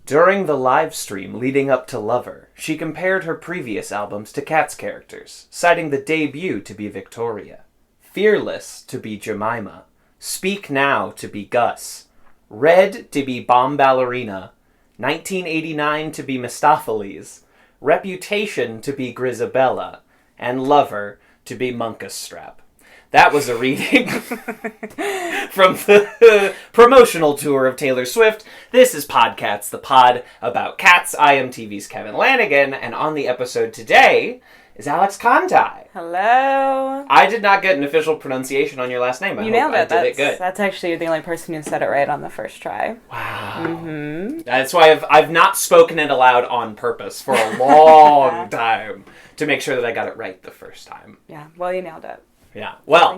During the live stream leading up to Lover, she compared her previous albums to Cats characters, citing the debut to be Victoria, Fearless to be Jemima, Speak Now to be Gus, Red to be Bomb Ballerina, 1989 to be Mistopheles, Reputation to be Grisabella, and Lover to be Munkus Strap. That was a reading from the promotional tour of Taylor Swift. This is PodCATS, the pod about cats. I am TV's Kevin Lanigan, and on the episode today is Alex Conti. Hello. I did not get an official pronunciation on your last name. You nailed it. I did it good. That's actually the only person who said it right on the first try. Wow. Mm-hmm. That's why I've not spoken it aloud on purpose for a long time to make sure that I got it right the first time. Yeah, well, you nailed it. Yeah. Well,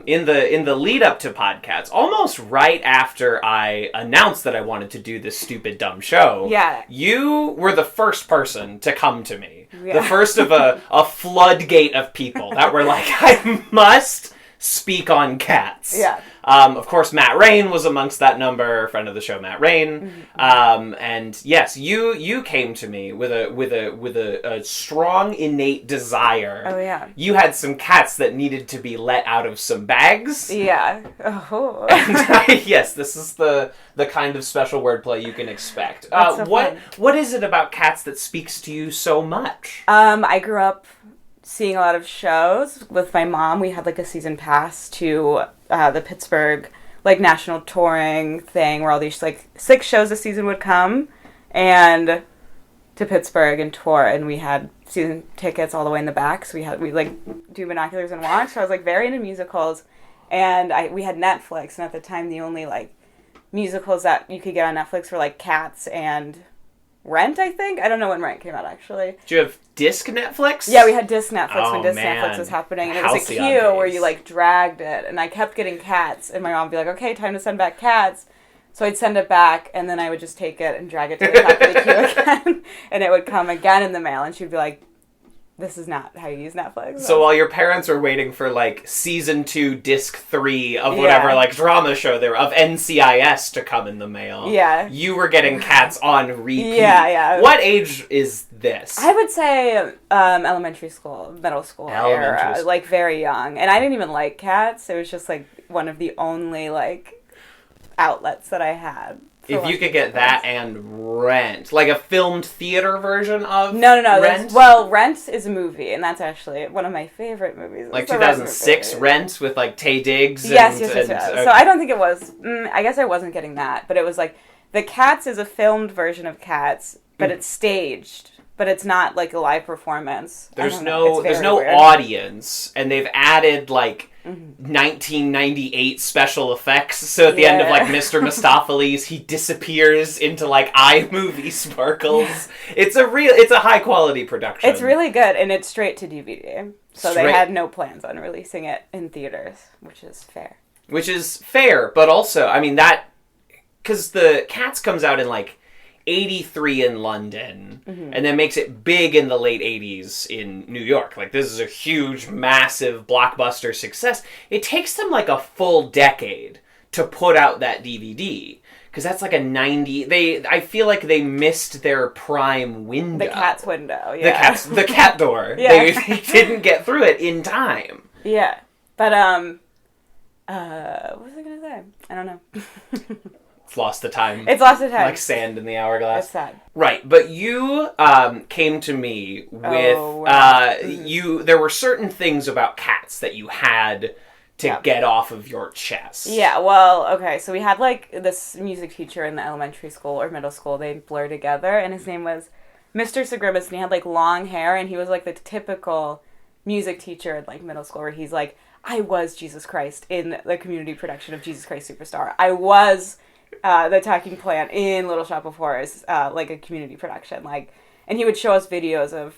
in the lead up to PodCATS, almost right after I announced that I wanted to do this stupid dumb show, you were the first person to come to me. Yeah. The first of a floodgate of people that were like, I must speak on cats. Yeah. Of course, Matt Rain was amongst that number, friend of the show, Matt Rain. Mm-hmm. And yes, you came to me with a strong innate desire. Oh yeah. You had some cats that needed to be let out of some bags. Yeah. Oh. And, yes, this is the kind of special wordplay you can expect. What is it about cats that speaks to you so much? I grew up seeing a lot of shows with my mom. We had like a season pass to the Pittsburgh like national touring thing where all these like 6 shows a season would come and to Pittsburgh and tour, and we had season tickets all the way in the back, so we like do binoculars and watch. So I was like very into musicals, and we had Netflix, and at the time the only like musicals that you could get on Netflix were like Cats and Rent, I think. I don't know when Rent came out, actually. Do you have disc Netflix? Yeah, we had disc Netflix when disc man. Netflix was happening. And it was a queue where you, like, dragged it. And I kept getting Cats. And my mom would be like, okay, time to send back Cats. So I'd send it back, and then I would just take it and drag it to the top of the queue again. And it would come again in the mail. And she'd be like, this is not how you use Netflix. So while your parents were waiting for, like, season 2, disc 3 of whatever, like, drama show there, of NCIS to come in the mail. Yeah. You were getting Cats on repeat. Yeah. What age is this? I would say elementary school, middle school era. Like, very young. And I didn't even like Cats. It was just, like, one of the only, like, outlets that I had. If you could get that and Rent, like a filmed theater version of No. Rent? Rent is a movie, and that's actually one of my favorite movies. Like 2006 Rent with like Taye Diggs? Yes. Okay. So I don't think it was, I guess I wasn't getting that, but it was like, the Cats is a filmed version of Cats, but it's staged. But it's not like a live performance. There's no audience, and they've added like 1998 special effects. So at the end of like Mr. Mistopheles, he disappears into like iMovie sparkles. Yeah. It's a high quality production. It's really good, and it's straight to DVD. So they had no plans on releasing it in theaters, which is fair. But also, I mean, that because the Cats comes out in like 83 in London, and then makes it big in the late 80s in New York. Like, this is a huge, massive blockbuster success. It takes them like a full decade to put out that DVD, because that's like a 90... I feel like they missed their prime window. The Cat's window, yeah. The cat door. Yeah. They didn't get through it in time. Yeah. But, what was I going to say? I don't know. It's lost the time. Like sand in the hourglass. That's sad. Right, but you came to me with there were certain things about cats that you had to get off of your chest. Yeah, well, okay, so we had like this music teacher in the elementary school or middle school. They blur together, and his name was Mr. Segrimus, and he had like long hair, and he was like the typical music teacher in like middle school where he's like, I was Jesus Christ in the community production of Jesus Christ Superstar. I was the Talking Plant in Little Shop of Horrors, like a community production, like, and he would show us videos of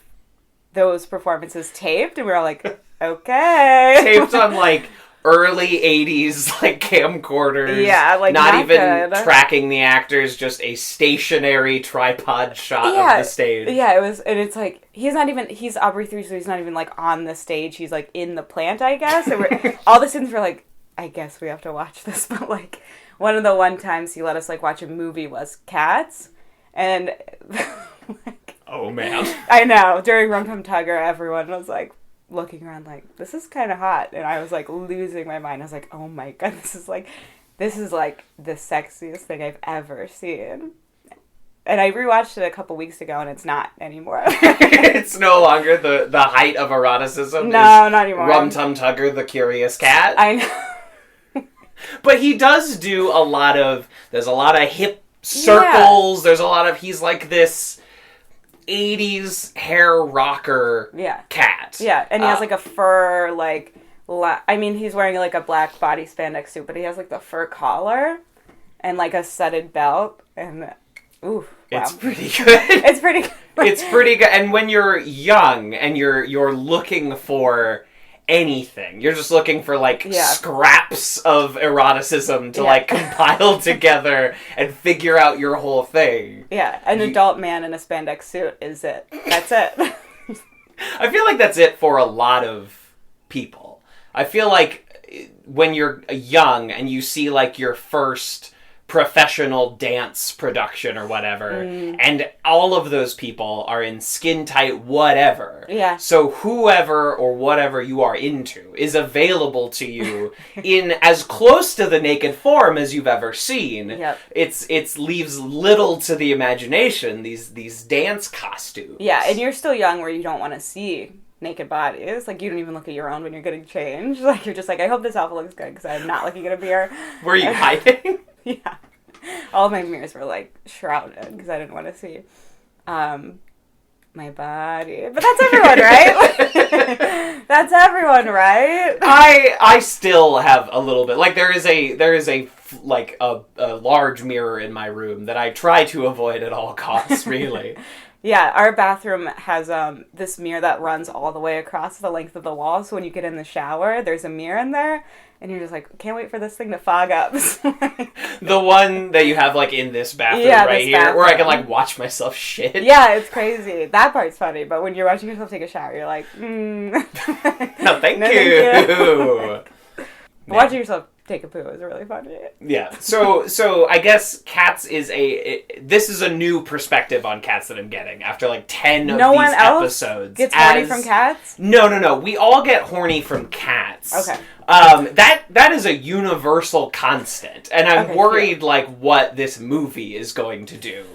those performances taped, and we were all like, okay, taped on like early 80s like camcorders. Yeah, like not even good. Tracking the actors, just a stationary tripod shot of the stage. Yeah, it was, and it's like he's Aubrey 3, so he's not even like on the stage. He's like in the plant, I guess. And all the students were like, I guess we have to watch this, but like. One of the times he let us, like, watch a movie was Cats, And oh man. I know. During Rum Tum Tugger, everyone was like looking around like, this is kind of hot. And I was like losing my mind. I was like, oh my god, this is like the sexiest thing I've ever seen. And I rewatched it a couple weeks ago, and it's not anymore. It's no longer the height of eroticism. No, not anymore. Rum Tum Tugger, the curious cat. I know. But he does do there's a lot of hip circles. Yeah. There's a lot of, he's like this 80s hair rocker cat. Yeah, and he has like a fur, like, he's wearing like a black body spandex suit, but he has like the fur collar and like a studded belt, and ooh, wow. It's pretty good. It's pretty good. It's pretty good. And when you're young and you're looking for anything, you're just looking for like scraps of eroticism to like compile together and figure out your whole thing. Yeah, an adult man in a spandex suit is it. That's it. I feel like that's it for a lot of people. I feel like when you're young and you see like your first professional dance production or whatever, and all of those people are in skin tight whatever. Yeah. So whoever or whatever you are into is available to you in as close to the naked form as you've ever seen. Yep. It's leaves little to the imagination, these dance costumes. Yeah, and you're still young where you don't want to see naked bodies. Like, you don't even look at your own when you're getting changed. Like, you're just like, I hope this outfit looks good because I'm not looking at a mirror. Were you hiding? Yeah. All my mirrors were, like, shrouded because I didn't want to see my body. But that's everyone, right? That's everyone, right? I still have a little bit. Like, there is a large mirror in my room that I try to avoid at all costs, really. Yeah, our bathroom has this mirror that runs all the way across the length of the wall. So when you get in the shower, there's a mirror in there. And you're just like, can't wait for this thing to fog up. The one that you have, like, in this bathroom here, where I can, like, watch myself shit. Yeah, it's crazy. That part's funny. But when you're watching yourself take a shower, you're like, No, thank you. Watching yourself take a poo is really funny. Yeah. So I guess Cats is this is a new perspective on Cats that I'm getting after like 10 of these episodes. No one else gets horny from Cats? No. We all get horny from Cats. Okay. That is a universal constant, and I'm worried like what this movie is going to do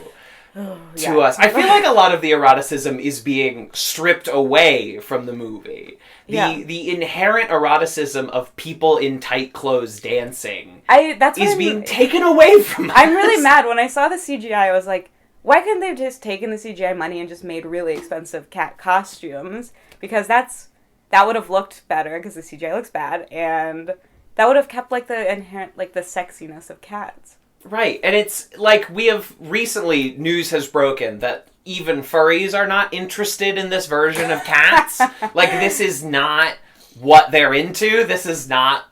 to us. I feel like a lot of the eroticism is being stripped away from the movie. The inherent eroticism of people in tight clothes dancing is being taken away from us. I'm really mad. When I saw the CGI, I was like, why couldn't they have just taken the CGI money and just made really expensive cat costumes? Because that would have looked better, because the CGI looks bad, and that would have kept like the inherent, like the sexiness of cats. Right, and it's like we have recently, news has broken that even furries are not interested in this version of Cats. Like, this is not what they're into. This is not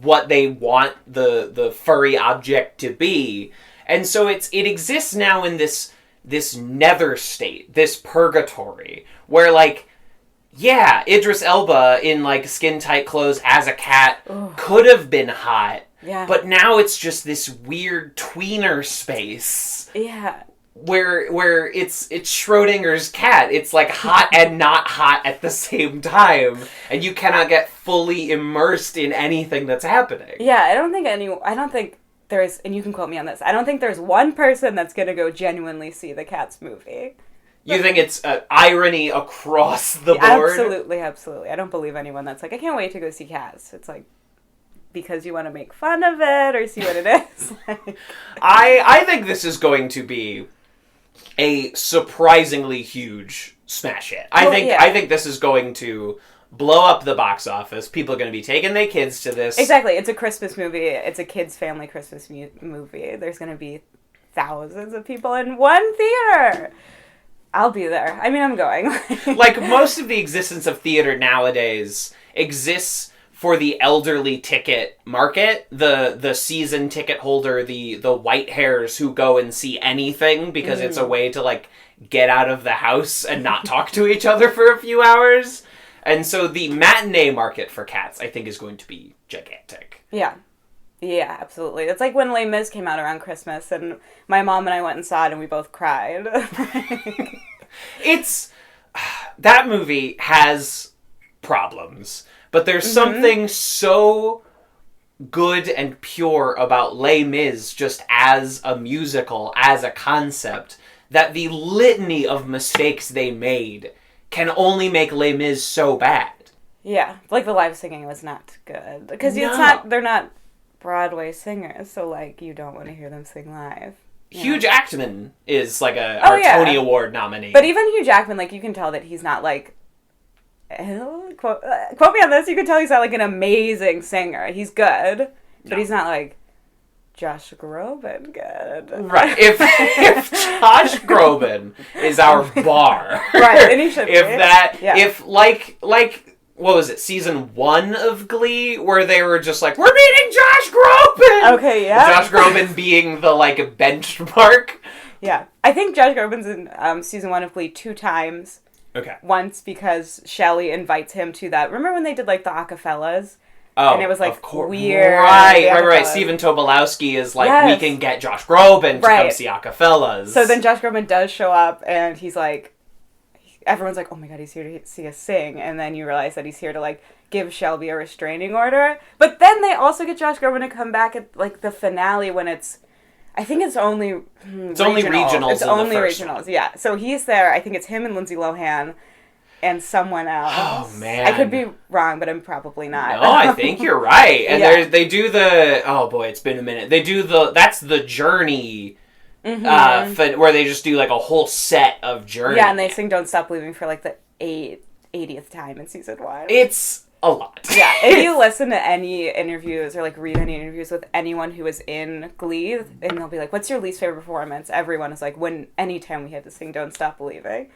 what they want the furry object to be. And so it exists now in this nether state, this purgatory, where, like, yeah, Idris Elba in, like, skin-tight clothes as a cat could have been hot. Yeah. But now it's just this weird tweener space. Yeah. Where it's Schrodinger's cat. It's like hot and not hot at the same time, and you cannot get fully immersed in anything that's happening. Yeah, I don't think there's, and you can quote me on this, I don't think there's one person that's gonna go genuinely see the Cats movie. You think it's irony across the board? Absolutely. I don't believe anyone that's like, I can't wait to go see Cats. It's like, because you want to make fun of it or see what it is. I think this is going to be a surprisingly huge smash hit. I think this is going to blow up the box office. People are going to be taking their kids to this. Exactly. It's a Christmas movie. It's a kids' family Christmas movie. There's going to be thousands of people in one theater. I'll be there. I mean, I'm going. Like, most of the existence of theater nowadays exists for the elderly ticket market, the season ticket holder, the white hairs who go and see anything because it's a way to, like, get out of the house and not talk to each other for a few hours. And so the matinee market for Cats, I think, is going to be gigantic. Yeah. Yeah, absolutely. It's like when Les Mis came out around Christmas, and my mom and I went and saw it, and we both cried. That movie has problems, but there's something so good and pure about Les Mis just as a musical, as a concept, that the litany of mistakes they made can only make Les Mis so bad. Yeah, like the live singing was not good. Because they're not Broadway singers, so like you don't want to hear them sing live. Hugh Jackman is like a Tony Award nominee. But even Hugh Jackman, like you can tell that he's not like, quote me on this, you can tell he's not like an amazing singer. He's good, but he's not like Josh Groban good. Right. If Josh Groban is our bar. Right, and he should be. If what was it, season 1 of Glee, where they were just like, we're meeting Josh Groban! Okay, yeah. Josh Groban being the, like, benchmark. Yeah. I think Josh Groban's in season 1 of Glee 2 times. Okay. Once because Shelley invites him to that. Remember when they did, like, the acapellas? Oh, and it was, like, of course. Weird. Right. Stephen Tobolowsky is like, we can get Josh Groban to come see acapellas. So then Josh Groban does show up, and he's like, everyone's like, oh my god, he's here to see us sing. And then you realize that he's here to, like, give Shelby a restraining order. But then they also get Josh Groban to come back at, like, the finale when it's, I think it's only regionals. It's only regionals, yeah. So he's there. I think it's him and Lindsay Lohan and someone else. Oh, man. I could be wrong, but I'm probably not. No, I think you're right. And they do the, oh boy, it's been a minute. They do that's the Journey, where they just do like a whole set of Journey. Yeah, and they sing Don't Stop Believing for like the 80th time in season 1. It's a lot. Yeah, if you listen to any interviews or like read any interviews with anyone who was in Glee, and they'll be like, what's your least favorite performance? Everyone is like, anytime we had to sing Don't Stop Believing.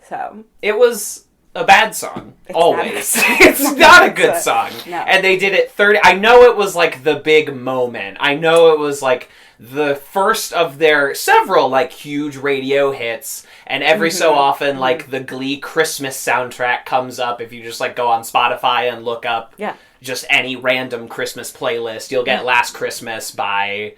So it was a bad song. Always. It's not a good song. No. And they did it 30. I know it was like the big moment. I know it was like the first of their several like huge radio hits, and every so often like the Glee Christmas soundtrack comes up. If you just like go on Spotify and look up just any random Christmas playlist, you'll get Last Christmas by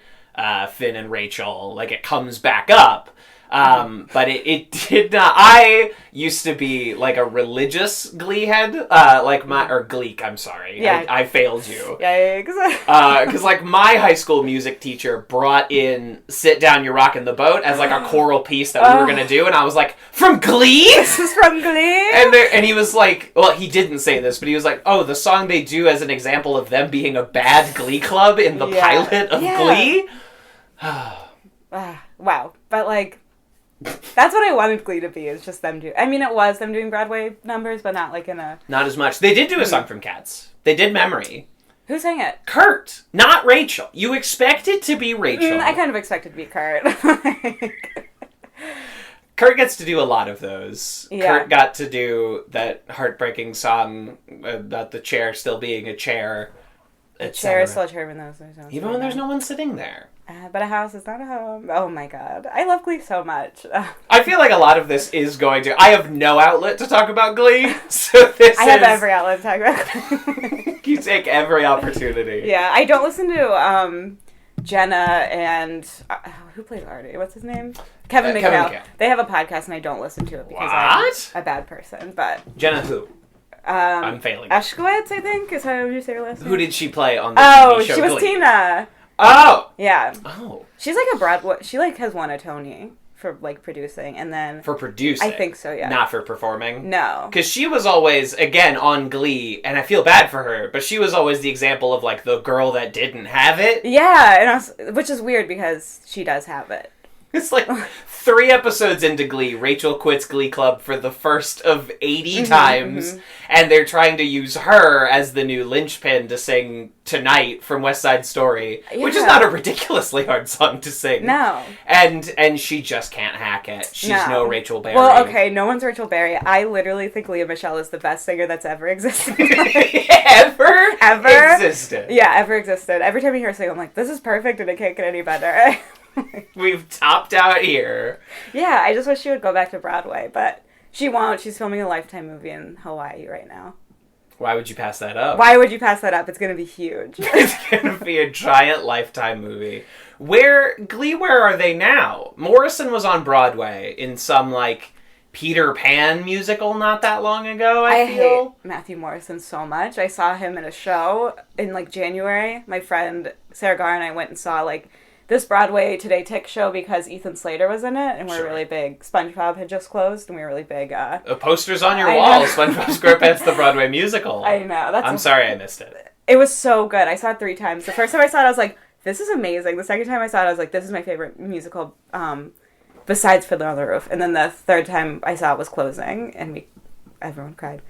Finn and Rachel. Like it comes back up. But it did not. I used to be like a religious Glee head, or Gleek, I'm sorry. Yeah. I failed you. Yeah. Because like my high school music teacher brought in Sit Down, You're Rockin' the Boat as like a choral piece that we were going to do, and I was like, from Glee? This is from Glee? And he was like, well, he didn't say this, but he was like, oh, the song they do as an example of them being a bad Glee club in the pilot of Glee? Wow. But like, that's what I wanted Glee to be, is just them doing... I mean, it was them doing Broadway numbers, but not like in a... Not as much. They did do a song from Cats. They did Memory. Who sang it? Kurt, not Rachel. You expect it to be Rachel. I kind of expected to be Kurt. Kurt gets to do a lot of those. Yeah. Kurt got to do that heartbreaking song about the chair still being a chair. A chair is still a chair even when there's no one sitting there. But a house is not a home. Oh my god. I love Glee so much. I feel like a lot of this is going to... I have no outlet to talk about Glee, so I have every outlet to talk about Glee. You take every opportunity. Yeah, I don't listen to Jenna and... who plays Artie? What's his name? Kevin McHale. They have a podcast and I don't listen to it because I'm a bad person, but... Jenna who? I'm failing. Eshkowitz, I think, is how you say her last name. Who did she play on the TV show she was Glee? Tina. Oh! Yeah. Oh. She's like a Broadway... She like has won a Tony for like producing, and then... For producing? I think so, yeah. Not for performing? No. Because she was always, again, on Glee, and I feel bad for her, but she was always the example of like the girl that didn't have it. Yeah, which is weird because she does have it. It's like 3 episodes into Glee, Rachel quits Glee Club for the first of 80 times, and they're trying to use her as the new linchpin to sing Tonight from West Side Story, which is not a ridiculously hard song to sing. No. And she just can't hack it. She's no Rachel Berry. Well, okay, no one's Rachel Berry. I literally think Leah Michele is the best singer that's ever existed. Ever existed. Yeah, ever existed. Every time I hear her sing, I'm like, this is perfect and it can't get any better. We've topped out here. Yeah, I just wish she would go back to Broadway, but she won't. She's filming a Lifetime movie in Hawaii right now. Why would you pass that up? Why would you pass that up? It's going to be huge. It's going to be a giant Lifetime movie. Glee, where are they now? Morrison was on Broadway in some, like, Peter Pan musical not that long ago, I feel. Hate Matthew Morrison so much. I saw him in a show in, like, January. My friend Sarah Garr and I went and saw, like, this Broadway Today Tick show because Ethan Slater was in it, and we're really big. Spongebob had just closed, and we were really big. Posters on your wall, SpongeBob SquarePants, the Broadway musical. I know. I'm sorry I missed it. It was so good. I saw it 3 times. The first time I saw it, I was like, this is amazing. The second time I saw it, I was like, this is my favorite musical besides Fiddler on the Roof. And then the third time I saw it was closing, and everyone cried.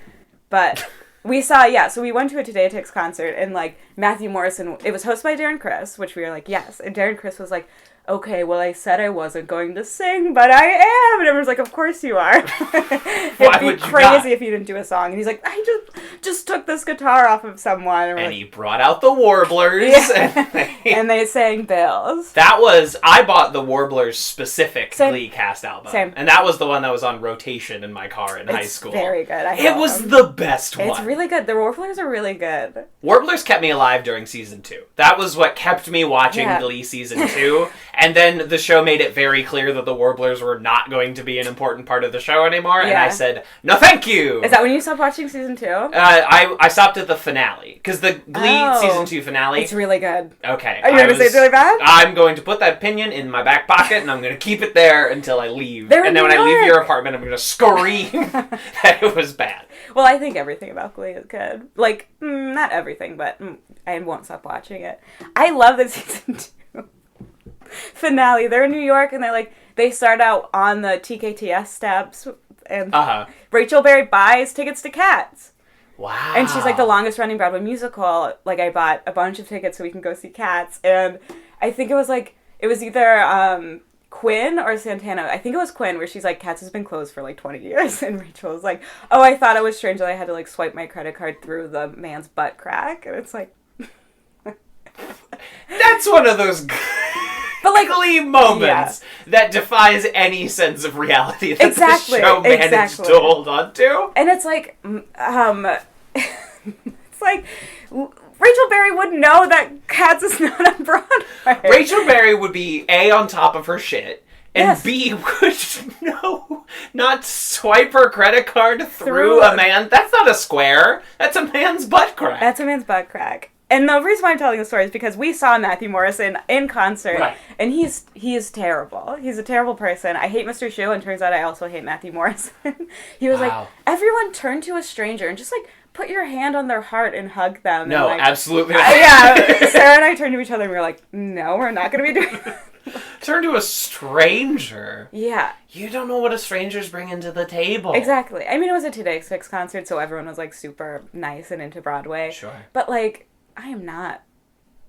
But we saw, so we went to a Today Tick's concert, and, like, Matthew Morrison, it was hosted by Darren Criss, which we were like, yes. And Darren Criss was like, okay, well, I said I wasn't going to sing, but I am. And everyone's like, of course you are. It'd be crazy if you didn't do a song. And he's like, I just took this guitar off of someone. And he brought out the Warblers. Yeah. And they sang Bills. I bought the Warblers specific Glee cast album. Same. And that was the one that was on rotation in my car in high school. Very good. It was the best one. It's really good. The Warblers are really good. Warblers kept me alive during season 2. That was what kept me watching Glee season 2. And then the show made it very clear that the Warblers were not going to be an important part of the show anymore, and I said, no thank you! Is that when you stopped watching season 2? I stopped at the finale, because the Glee season 2 finale... It's really good. Okay. Are you going to say it's really bad? I'm going to put that opinion in my back pocket, and I'm going to keep it there until I leave. And then when I leave your apartment, I'm going to scream that it was bad. Well, I think everything about Glee is good. Like, not everything, but I won't stop watching it. I love the season 2 finale. They're in New York, and they start out on the TKTS steps, and Rachel Berry buys tickets to Cats. Wow. And she's like the longest running Broadway musical. Like, I bought a bunch of tickets so we can go see Cats, and I think it was either Quinn or Santana. I think it was Quinn, where she's like, Cats has been closed for like 20 years, and Rachel was like, oh, I thought it was strange that I had to like swipe my credit card through the man's butt crack, and it's like that's one of those Glee moments that defies any sense of reality that the show managed to hold on to. And it's like, it's like Rachel Berry would know that Cats is not on Broadway. Rachel Berry would be A, on top of her shit, and B, would know not to swipe her credit card through a man. That's not a square. That's a man's butt crack. That's a man's butt crack. And the reason why I'm telling the story is because we saw Matthew Morrison in concert, and he is terrible. He's a terrible person. I hate Mr. Shu, and turns out I also hate Matthew Morrison. He was like, everyone turn to a stranger and just like put your hand on their heart and hug them. No, and, absolutely not. Sarah and I turned to each other and we were like, no, we're not going to be doing that. Turn to a stranger? Yeah. You don't know what a stranger's bringing to the table. Exactly. I mean, it was a Today Six concert, so everyone was like super nice and into Broadway. Sure. But like, I am not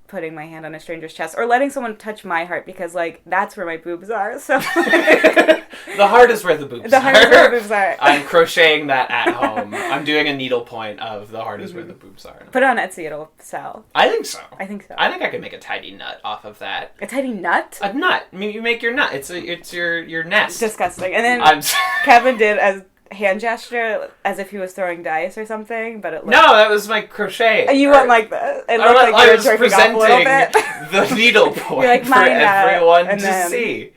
putting my hand on a stranger's chest or letting someone touch my heart, because like that's where my boobs are. So the heart is where the boobs are. The heart is where the boobs are. I'm crocheting that at home. I'm doing a needle point of the heart is where the boobs are. Put it on Etsy, it'll sell. I think so. I think so. I think I could make a tidy nut off of that. A tidy nut? A nut. I mean, you make your nut. It's your nest. Disgusting. And then Kevin did a hand gesture as if he was throwing dice or something, but it looked... No, that was my crochet. You went like that. It looked like you were jerking off a little bit. The needle point like, for everyone to see.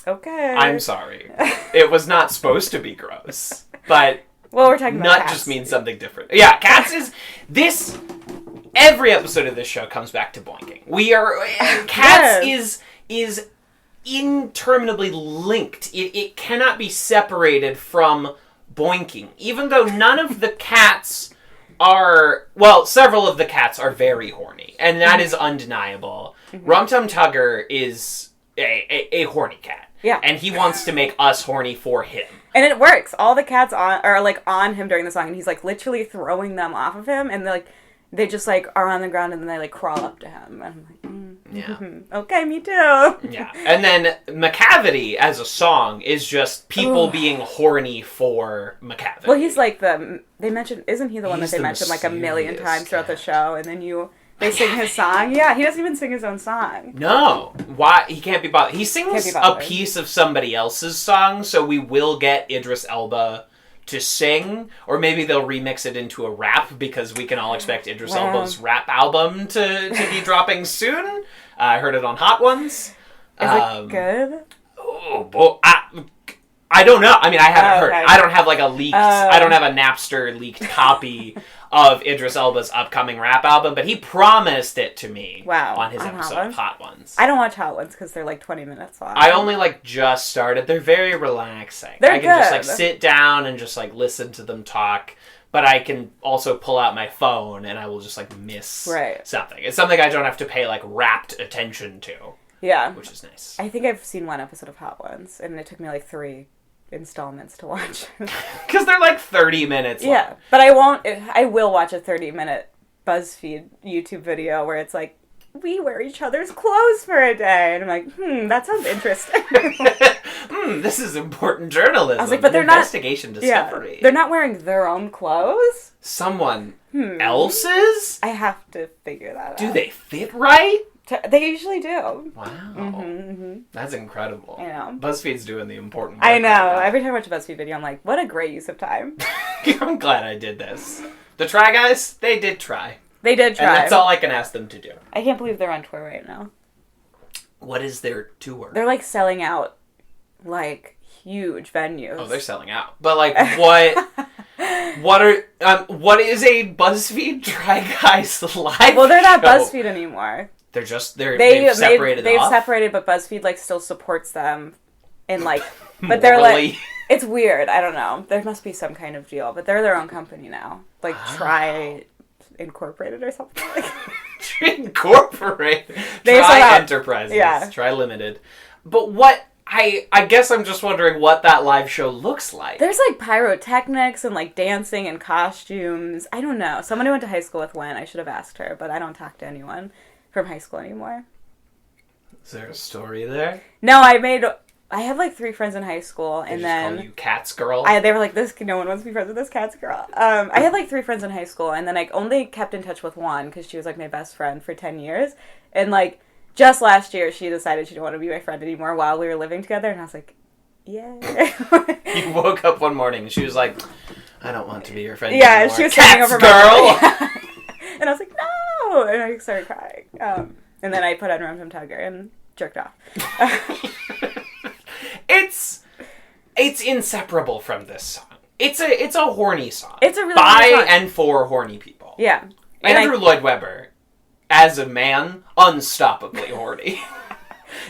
Okay. I'm sorry. It was not supposed to be gross, but well, we're talking about nut Cats. just means something different. Yeah, Cats is this. Every episode of this show comes back to boinking. Cats is interminably linked. It cannot be separated from boinking. Even though none of the cats are... Well, several of the cats are very horny, and that is undeniable. Rum Tum Tugger is a horny cat. Yeah. And he wants to make us horny for him. And it works. All the cats are like on him during the song, and he's like literally throwing them off of him, and they just like are on the ground, and then they like crawl up to him. And I'm like, okay, me too. Yeah. And then McCavity as a song is just people being horny for McCavity. Well, he's like they mentioned, isn't he the one that they mentioned like a million times throughout the show, and then they sing his song? Yeah, he doesn't even sing his own song. No. Why? He can't be bothered. He sings a piece of somebody else's song, so we will get Idris Elba to sing, or maybe they'll remix it into a rap, because we can all expect Idris Elba's rap album to be dropping soon. I heard it on Hot Ones. Is it good? Oh, boy. I don't know. I mean, I haven't heard. I don't have like a leaked. I don't have a Napster leaked copy of Idris Elba's upcoming rap album, but he promised it to me. On his episode of Hot Ones. I don't watch Hot Ones because they're like 20 minutes long. I only like just started. They're very relaxing. I can just like sit down and just like listen to them talk. But I can also pull out my phone and I will just like miss something. It's something I don't have to pay like rapt attention to. Yeah. Which is nice. I think I've seen one episode of Hot Ones, and it took me like 3 installments to watch. Because they're like 30 minutes long. Yeah, but I will watch a 30-minute BuzzFeed YouTube video where it's like, we wear each other's clothes for a day. And I'm like, that sounds interesting. This is important journalism. I was like, but they're investigation discovery. Yeah, they're not wearing their own clothes? Someone else's? I have to figure that out. Do they fit right? They usually do. Wow. That's incredible. I know. BuzzFeed's doing the important work. I know. Right, every time I watch a BuzzFeed video, I'm like, what a great use of time. I'm glad I did this. The Try Guys, they did try. They did try. And that's all I can ask them to do. I can't believe they're on tour right now. What is their tour? They're like selling out like huge venues. Oh, they're selling out. But like what what is a BuzzFeed Try Guys live Well, they're not show? BuzzFeed anymore. They've separated They've off? separated, but BuzzFeed like still supports them in like but they're like it's weird. I don't know. There must be some kind of deal, but they're their own company now. Like Try Incorporated or something. Incorporated. Try Enterprises. Yeah. Try Limited. But what I guess I'm just wondering what that live show looks like. There's like pyrotechnics and like dancing and costumes. I don't know. Someone I went to high school with went. I should have asked her, but I don't talk to anyone from high school anymore. Is there a story there? No, I had like 3 friends in high school, and then call you Cats girl. They were like, no one wants to be friends with this Cats girl. I had like 3 friends in high school, and then I only kept in touch with one because she was like my best friend for 10 years, and like just last year she decided she didn't want to be my friend anymore while we were living together, and I was like, yay. You woke up one morning and she was like, I don't want to be your friend anymore. Yeah, she was Cats over girl. And I was like, no, and I started crying. And then I put on Rum Tum Tugger and jerked off. It's inseparable from this song. It's a horny song. It's a really by song. And for horny people. Yeah. Andrew Lloyd Webber, as a man, unstoppably horny.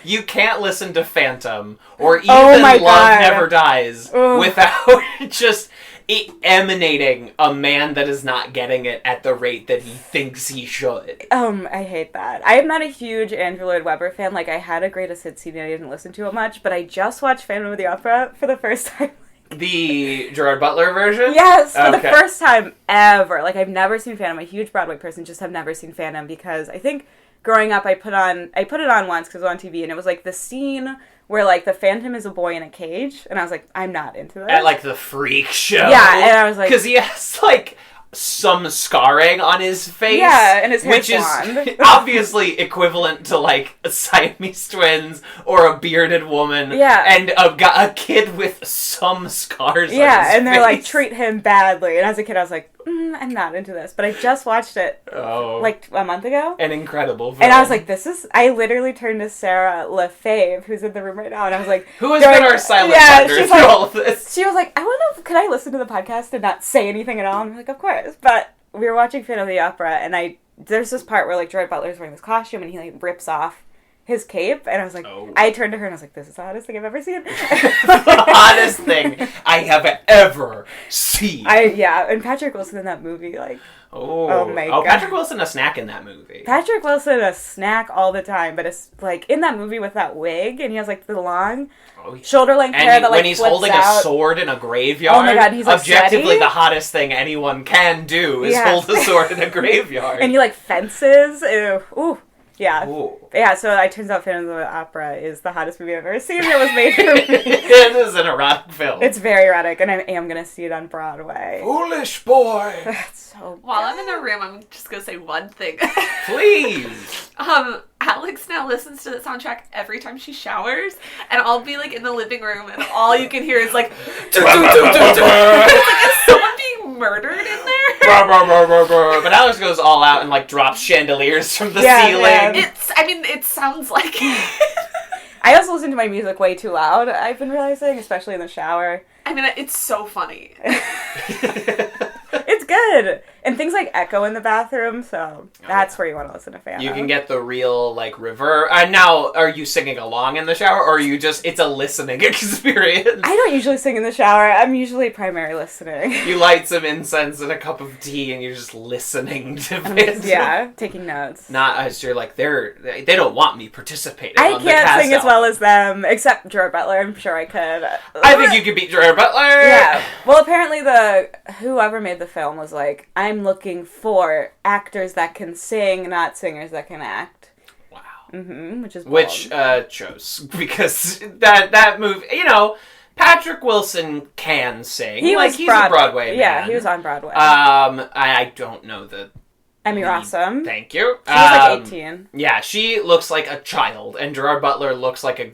You can't listen to Phantom or even Love Never Dies without just it emanating a man that is not getting it at the rate that he thinks he should. I hate that. I am not a huge Andrew Lloyd Webber fan. Like, I had a Greatest Hits CD and I didn't listen to it much, but I just watched Phantom of the Opera for the first time. The Gerard Butler version? Yes, for the first time ever. Like, I've never seen Phantom. I'm a huge Broadway person, just have never seen Phantom because I think growing up I put it on once because it was on TV, and it was like the scene where like the Phantom is a boy in a cage, and I was like, I'm not into this. At like the freak show. Yeah, and I was like, because he has like some scarring on his face. Yeah, and his hair's which blonde. Is obviously equivalent to like a Siamese twins or a bearded woman. Yeah, and a kid with some scars. Yeah, on his and they're face. like treat him badly. And as a kid, I was like, I'm not into this. But I just watched it like a month ago. An incredible film. And I was like, I literally turned to Sarah LaFave, who's in the room right now, and I was like, who has been our silent partner through all of this? She was like, could I listen to the podcast and not say anything at all? And I'm like, of course. But we were watching Phantom of the Opera, and there's this part where like Gerard Butler's wearing this costume, and he like rips off his cape, and I was like, I turned to her and I was like, this is the hottest thing I've ever seen. The hottest thing I have ever seen. And Patrick Wilson in that movie, like, oh my god. Patrick Wilson a snack in that movie. Patrick Wilson a snack all the time, but it's like in that movie with that wig, and he has like the long shoulder length hair that like when he's flips holding out. A sword in a graveyard. Oh my god, he's like objectively sweaty. The hottest thing anyone can do is hold a sword in a graveyard. And he like fences. Ooh. Yeah. Ooh. Yeah, so it turns out Phantom of the Opera is the hottest movie I've ever seen. It was made for me. It is an erotic film. It's very erotic, and I am going to see it on Broadway. Foolish boy. That's so While I'm in the room, I'm just going to say one thing. Please. Alex now listens to the soundtrack every time she showers, and I'll be like in the living room, and all you can hear is like, it's like, is someone being murdered in there? But Alex goes all out and like drops chandeliers from the ceiling. Yeah. It sounds like I also listen to my music way too loud, I've been realizing, especially in the shower. I mean, it's so funny. It's good. And things like echo in the bathroom, so that's where you want to listen to Phantom. You can get the real, like, reverb. Now, are you singing along in the shower, or are you just, it's a listening experience? I don't usually sing in the shower. I'm usually primary listening. You light some incense and a cup of tea, and you're just listening to Phantom. Yeah, taking notes. Not as you're like, they don't want me participating I on the can't cast sing as album. well as them, except Gerard Butler. I'm sure I could. I think you could beat Gerard Butler. Yeah. Well, apparently whoever made the film was like, I'm looking for actors that can sing, not singers that can act. Wow. Which is bold. Which chose, because that movie, Patrick Wilson can sing. He's a Broadway man. Yeah, he was on Broadway. I don't know the Emmy Rossum. Thank you. She was like 18. Yeah, she looks like a child, and Gerard Butler looks like a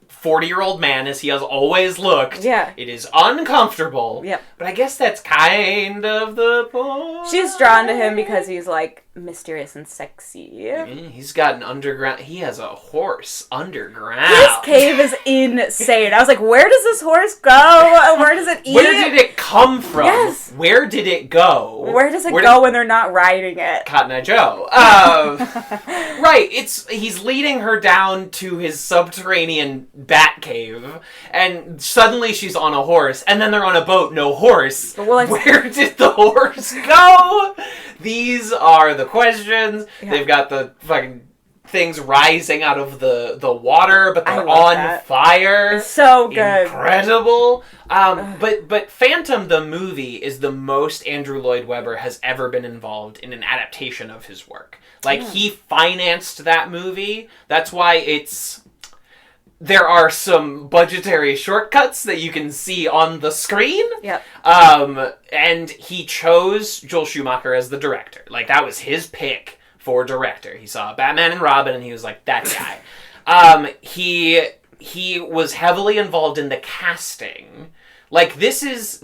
40-year-old man, as he has always looked. Yeah. It is uncomfortable. Yep. But I guess that's kind of the point. She's drawn to him because he's, like, mysterious and sexy. He's got an underground... He has a horse underground. His cave is insane. I was like, where does this horse go? Where does it eat? Where did it come from? Yes. Where did it go? Where does it go when they're not riding it? Cotton Eye Joe. Right. He's leading her down to his subterranean bat cave, and suddenly she's on a horse, and then they're on a boat, no horse. Well, where did the horse go? These are the questions. Yeah. They've got the fucking things rising out of the water, but they're on fire. It's so good. Incredible. But Phantom, the movie, is the most Andrew Lloyd Webber has ever been involved in an adaptation of his work. Like, he financed that movie. That's why there are some budgetary shortcuts that you can see on the screen. Yep. And he chose Joel Schumacher as the director. Like, that was his pick for director. He saw Batman and Robin, and he was like, that guy. He was heavily involved in the casting. Like, this is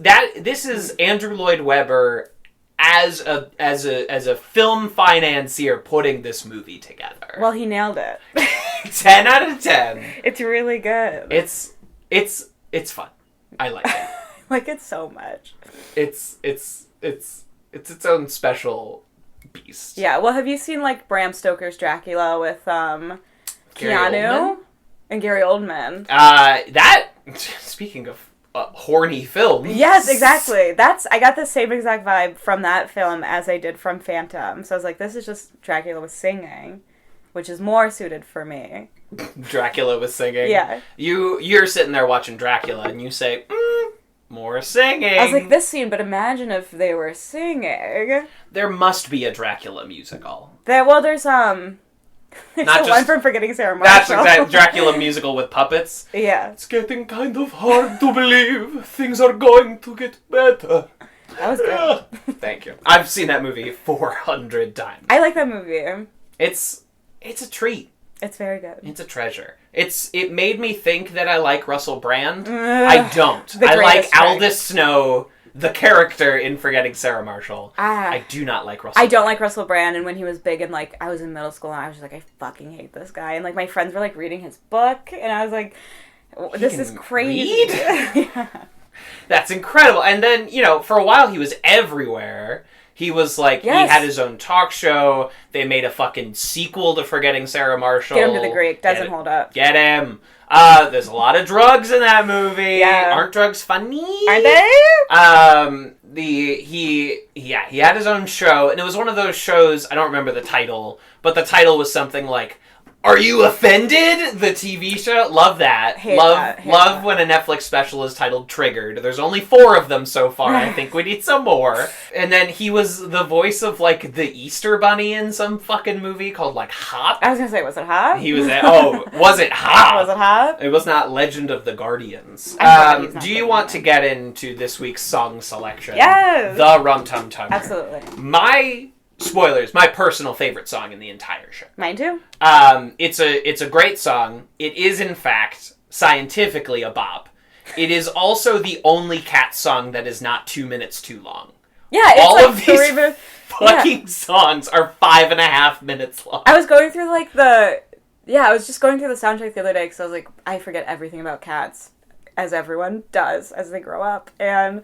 Andrew Lloyd Webber as a film financier putting this movie together. Well, he nailed it. 10 out of 10. It's really good. It's fun. I like it. I like it so much. It's its own special beast. Yeah. Well, have you seen like Bram Stoker's Dracula with Keanu and Gary Oldman? Speaking of horny films. Yes, exactly. I got the same exact vibe from that film as I did from Phantom. So I was like, this is just Dracula with singing, which is more suited for me. Dracula with singing. Yeah. You're sitting there watching Dracula and you say, more singing. I was like, this scene, but imagine if they were singing. There must be a Dracula musical. There's one from Forgetting Sarah Marshall. That's exactly Dracula musical with puppets. Yeah. It's getting kind of hard to believe things are going to get better. That was good. Thank you. I've seen that movie 400 times. I like that movie. It's a treat. It's very good. It's a treasure. It made me think that I like Russell Brand. I don't. I like Aldous Snow, the character in Forgetting Sarah Marshall. I do not like Russell Brand. I don't like Russell Brand, and when he was big and, like, I was in middle school, and I was just like, I fucking hate this guy. And, like, my friends were, like, reading his book, and I was like, this is crazy. Yeah. That's incredible. And then, for a while he was everywhere. He was like, yes. He had his own talk show. They made a fucking sequel to Forgetting Sarah Marshall. Get him to the Greek. Doesn't hold up. Get him. There's a lot of drugs in that movie. Yeah. Aren't drugs funny? Are they? He had his own show, and it was one of those shows, I don't remember the title, but the title was something like Are You Offended? The TV show? Love that. Hate love that. when a Netflix special is titled Triggered. There's only 4 of them so far. I think we need some more. And then he was the voice of, like, the Easter Bunny in some fucking movie called, like, Hop. I was gonna say, was it Hop? He was was it Hop? Was it Hop? It was not Legend of the Guardians. Do you want to get into this week's song selection? Yes! The Rum Tum Tugger. Absolutely. My personal favorite song in the entire show. Mine too. It's a great song. It is, in fact, scientifically a bop. It is also the only Cats song that is not 2 minutes too long. Yeah, it's all like of these fucking songs are 5.5 minutes long. I was going through I was just going through the soundtrack the other day because I was like, I forget everything about Cats, as everyone does as they grow up, and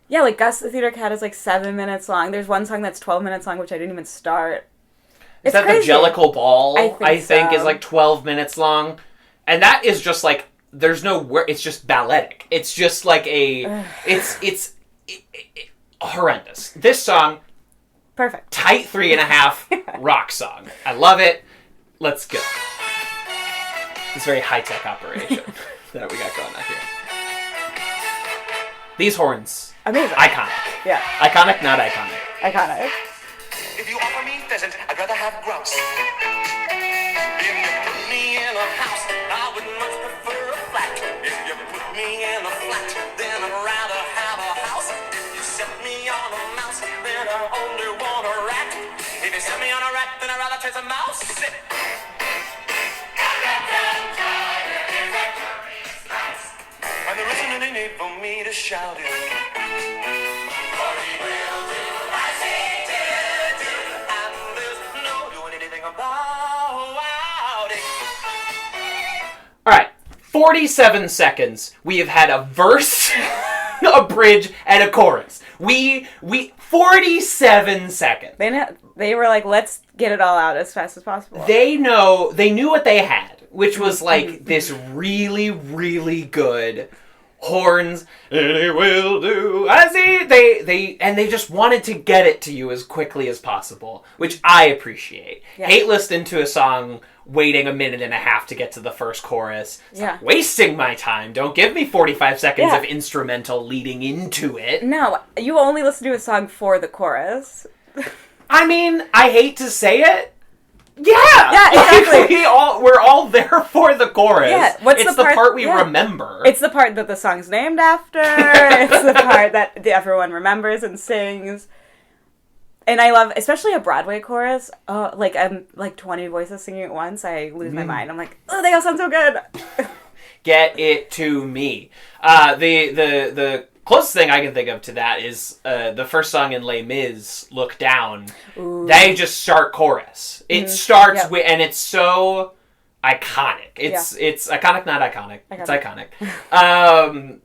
yeah, like Gus the Theater Cat is like 7 minutes long. There's one song that's 12 minutes long, which I didn't even start. Is that crazy. The Jellicle Ball? I think is like 12 minutes long. And that is just like, there's no word, it's just balletic. It's just like it's horrendous. This song, perfect. Tight 3.5 rock song. I love it. Let's go. This very high-tech operation that we got going on here. These horns. Amazing. Iconic. Yeah. Iconic, not iconic. Iconic. If you offer me pheasant, I'd rather have grouse. If you put me in a house, I would much prefer a flat. If you put me in a flat, then I'd rather have a house. If you set me on a mouse, then I only want a rat. If you set me on a rat, then I'd rather chase a mouse. And there isn't any need for me to shout it. For he will do as he did do, and there's no doing anything about it. Alright, 47 seconds. We have had a verse, a bridge, and a chorus. 47 seconds. They were like, let's get it all out as fast as possible. They knew what they had, which was like this really, really good horns. And he will do as he. They just wanted to get it to you as quickly as possible, which I appreciate. Yeah. Hate listening to a song waiting 1.5 minutes to get to the first chorus. It's like wasting my time. Don't give me 45 seconds of instrumental leading into it. No, you only listen to a song for the chorus. I mean, I hate to say it. Yeah, exactly. We're all there for the chorus. Yeah, it's the part we remember. It's the part that the song's named after. It's the part that everyone remembers and sings. And I love, especially a Broadway chorus. Oh, like I'm like 20 voices singing at once. I lose my mind. I'm like, oh, they all sound so good. Get it to me. The closest thing I can think of to that is the first song in Les Mis, Look Down. Ooh. They just start chorus. It starts with, and it's so iconic. It's iconic, not iconic. It's iconic.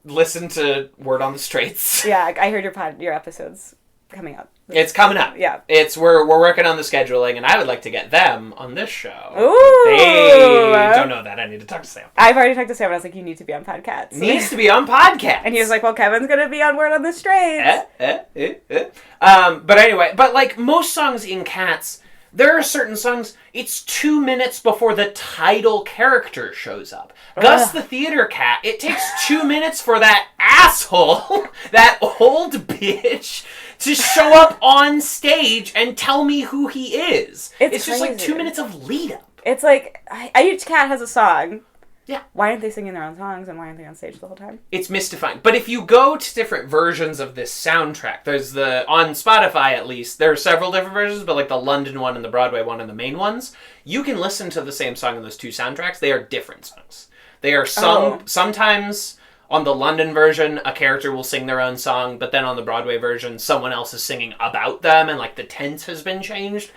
Listen to Word on the Straits. Yeah, I heard your episodes coming up. It's coming up. Yeah. We're working on the scheduling, and I would like to get them on this show. Ooh. They don't know that. I need to talk to Sam. I've already talked to Sam, and I was like, you need to be on PodCATS. Needs to be on PodCATS. And he was like, well, Kevin's going to be on Word on the Straits. But anyway, like most songs in Cats, there are certain songs, it's 2 minutes before the title character shows up. Gus the Theater Cat, it takes 2 minutes for that asshole, that old bitch, to show up on stage and tell me who he is. It's just like 2 minutes of lead up. It's like, each cat has a song. Yeah. Why aren't they singing their own songs and why aren't they on stage the whole time? It's mystifying. But if you go to different versions of this soundtrack, there's on Spotify at least, there are several different versions, but like the London one and the Broadway one and the main ones, you can listen to the same song in those two soundtracks. They are different songs. They are sung, sometimes on the London version, a character will sing their own song, but then on the Broadway version, someone else is singing about them and like the tense has been changed.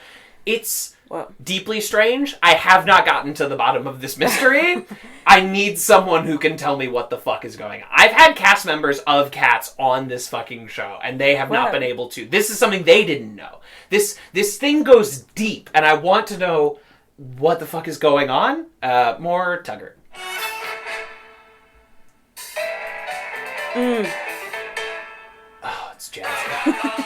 It's deeply strange. I have not gotten to the bottom of this mystery. I need someone who can tell me what the fuck is going on. I've had cast members of Cats on this fucking show, and they have not been able to. This is something they didn't know. This thing goes deep, and I want to know what the fuck is going on. More Tugger. Oh, it's jazzy.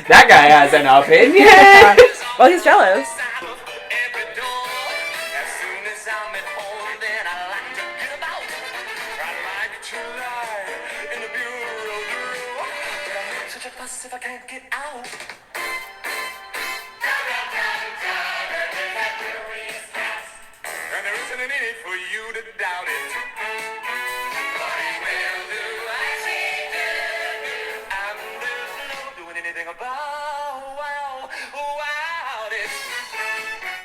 That guy has an opinion. Well, he's jealous. If I can't get out. And there isn't any need for you to doubt it. What will do, I see do. And there's no doing anything about it.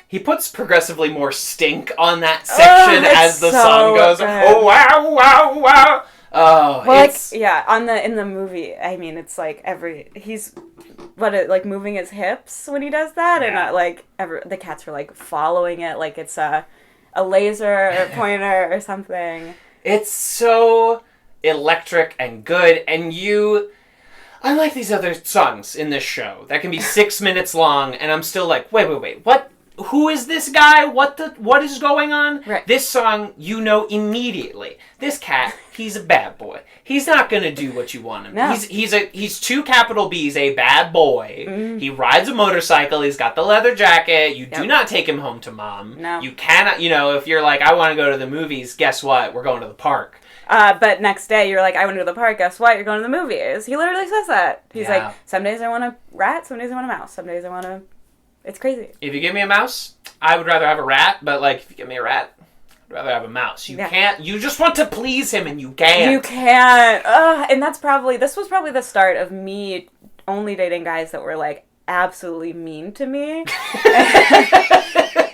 He puts progressively more stink on that section as the song goes. Good. Oh, wow, wow, wow. Oh, well, it's... in the movie, I mean, it's like he's moving his hips when he does that, and not like the cats are like following it like it's a laser pointer or something. It's so electric and good, and unlike these other songs in this show that can be 6 minutes long, and I'm still like, wait, what? Who is this guy? What is going on? Right. This song, immediately. This cat, he's a bad boy. He's not gonna do what you want him. No. He's 2 capital B's, a bad boy. Mm. He rides a motorcycle. He's got the leather jacket. You do not take him home to mom. No. You cannot. If you're like, I want to go to the movies. Guess what? We're going to the park. But next day you're like, I want to go to the park. Guess what? You're going to the movies. He literally says that. He's like, some days I want a rat. Some days I want a mouse. Some days I want a... It's crazy. If you give me a mouse, I would rather have a rat, but if you give me a rat, I'd rather have a mouse. You can't, you just want to please him and you can't. You can't. And this was probably the start of me only dating guys that were absolutely mean to me.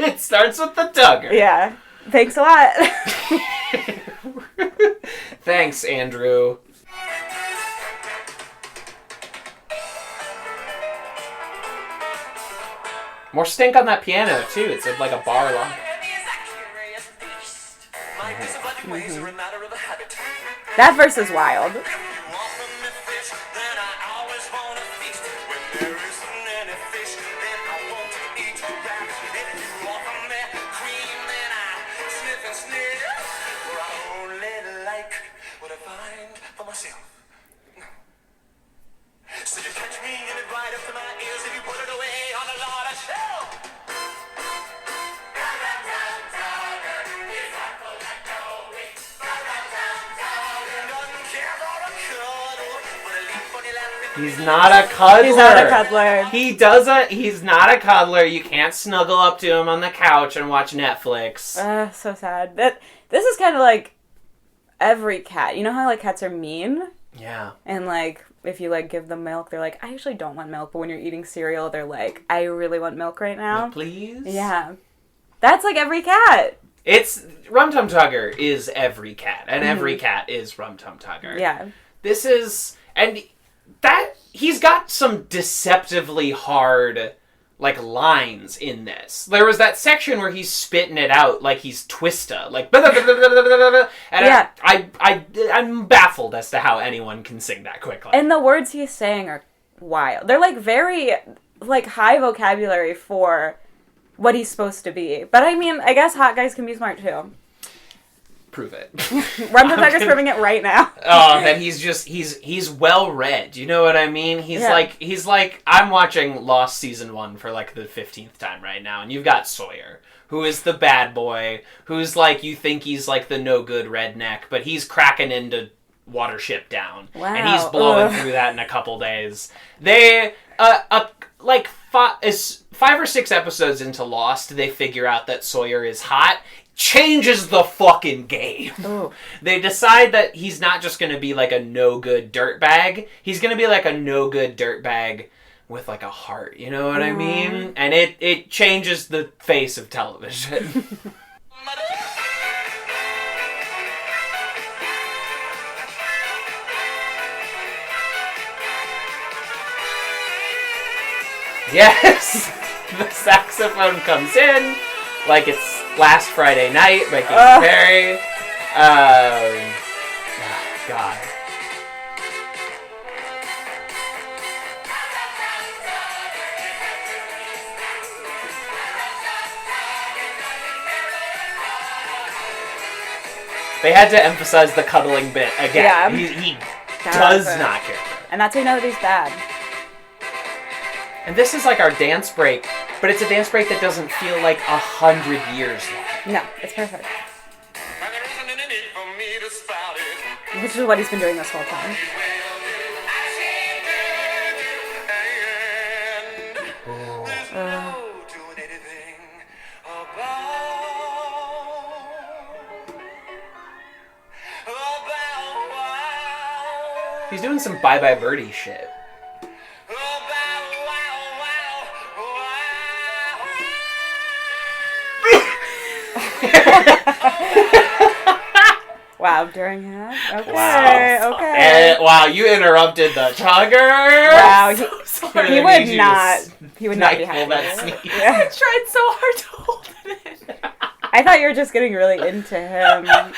It starts with the Tugger. Yeah. Thanks a lot. Thanks, Andrew. More stink on that piano, too. It's like a bar long. That verse is wild. So you catch me in it right up to my ears if you put it away on a lot of shelf. He's not a cuddler. He's not a cuddler. He's not a cuddler. You can't snuggle up to him on the couch and watch Netflix. So sad. This is kind of like every cat. You know how cats are mean? Yeah. And if you give them milk, they're like, I actually don't want milk. But when you're eating cereal, they're like, I really want milk right now. Please? Yeah. That's every cat. It's Rum Tum Tugger is every cat, and every cat is Rum Tum Tugger. Yeah. This is, and that he's got some deceptively hard lines in this. There was that section where he's spitting it out like he's Twista, and I'm baffled as to how anyone can sing that quickly. And the words he's saying are wild. They're very high vocabulary for what he's supposed to be. But I mean, I guess hot guys can be smart too. Prove it. Rum Tum Tugger's proving it right now. Oh, that he's well read. You know what I mean? He's like I'm watching Lost season 1 for the 15th time right now, and you've got Sawyer, who is the bad boy, who's you think he's the no good redneck, but he's cracking into Watership Down. Wow. And he's blowing through that in a couple days. They 5 or 6 episodes into Lost, they figure out that Sawyer is hot. Changes the fucking game. Ooh. They decide that he's not just going to be a no-good dirtbag. He's going to be a no-good dirtbag with a heart. You know what I mean? And it changes the face of television. Yes! The saxophone comes in it's last Friday night by Katy Perry. God. They had to emphasize the cuddling bit again. Yeah. He does not care. And that's how you know that he's bad. And this is like our dance break, but it's a dance break that doesn't feel like 100 years long. No, it's perfect. And there isn't any need for me to spout it. Which is what he's been doing this whole time. And there's no doing anything about He's doing some Bye Bye Birdie shit. Wow, during him? Okay, Wow. okay. Wow, you interrupted the tugger. Wow, He he would not be happy. That sneeze. Yeah. I tried so hard to hold it in. I thought you were just getting really into him, No.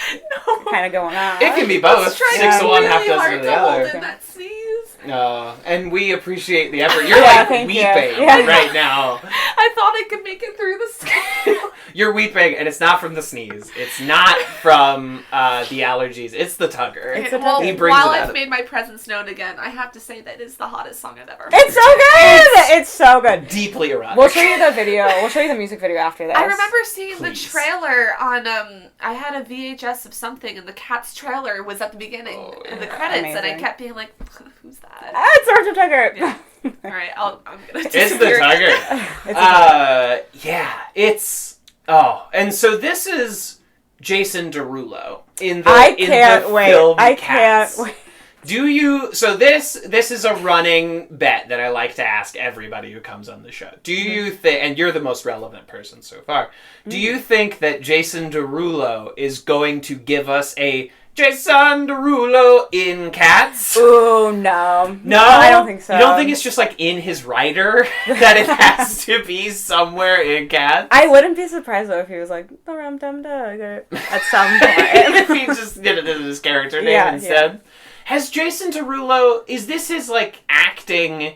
kind of going on. It can be I both. was trying 6 of one, half really dozen hard of the to hold other. in that sneeze. And we appreciate the effort. You're Yeah, like thank you. weeping Yeah. right now. I thought I could make it through the scale. You're weeping, and it's not from the sneeze. It's not from the allergies. It's the tugger. It's a Well, tugger. He brings while it I've out. made my presence known again, I have to say that it's the hottest song I've ever heard. It's so good! It's so good. Deeply erotic. We'll show you the video. We'll show you the music video after this. I remember seeing Please. the trailer on, I had a VHS of something, and the Cats trailer was at the beginning, Oh, in the yeah. credits, and I Amazing. kept being like, who's that? Ah, it's Rum Tum Tugger. Yeah. Alright, I'm gonna It's the disappear. tugger. It's a Yeah, it's... Oh, and so this is Jason Derulo in the I in can't the wait. film I Cats. can't wait. Do you... So this is a running bet that I like to ask everybody who comes on the show. Do you think... And you're the most relevant person so far. Do you think that Jason Derulo is going to give us a Jason Derulo in Cats? Ooh, no. No, I don't think so. You don't think it's just like in his writer that it has to be somewhere in Cats? I wouldn't be surprised though if he was like the Rum Tum Tugger at some If point. he just did it as his character name Yeah, instead. Has Jason Derulo, is this his like acting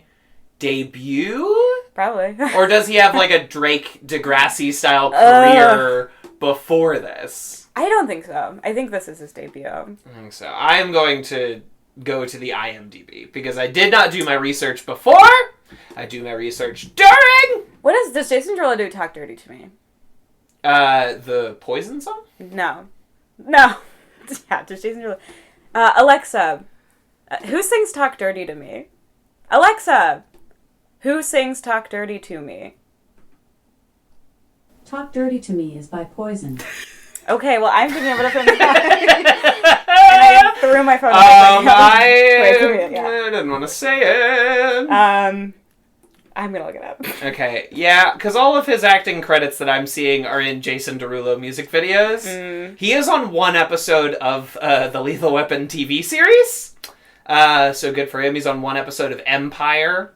debut? Probably. Or does he have like a Drake Degrassi style career before this? I don't think so. I think this is his debut. I think so. I'm going to go to the IMDb because I did not do my research before. I do my research during Does Jason Derulo do Talk Dirty to Me? the Poison song. No. Yeah, does Jason Derulo... Alexa, who sings Talk Dirty to Me? Alexa, who sings Talk Dirty to Me? Talk Dirty to Me is by Poison. Okay, well, I'm thinking of a different song. And I threw my phone. I didn't want to say it. I'm gonna look it up. Okay, yeah, because all of his acting credits that I'm seeing are in Jason Derulo music videos. He is on one episode of the Lethal Weapon TV series, so good for him. He's on one episode of Empire.